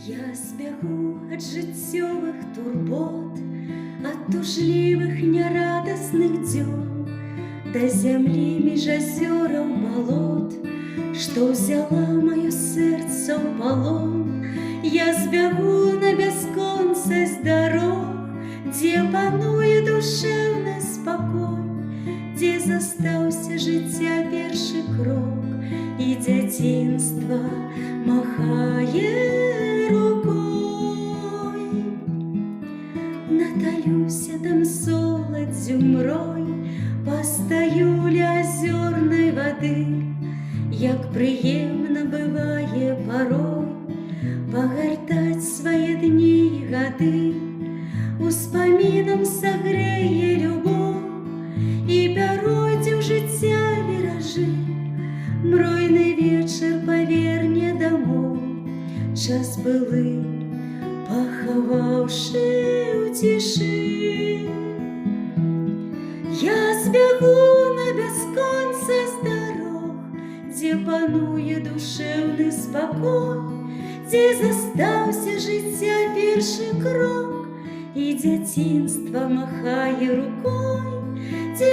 Я збягу ад жыццёвых турбот, ад тужлівых нярадасных дзён, да зямлі між азёраў балот, што ўзяла маё сэрца ў палон. Я збягу на бясконцасць дарог, дзе пануе душэўны спакой, дзе застаўся жыцця першы крок, і дзяцінства махае рукой. Наталюся там соладдзю мрой, пастаю ля азёрнай вады. Як прыемна бывае парой пагартаць свае дні і гады, успамінам сагрэе любоў і пяройдзе ў жыцця віражы. Мройны вечар паверне дамоў, час былы пахаваўшы ў цішы. Я збягу на бясконцасць дарог, дзе пануе душэўны спакой, дзе застаўся жыцця першы крок, і дзяцінства махае рукой, дзе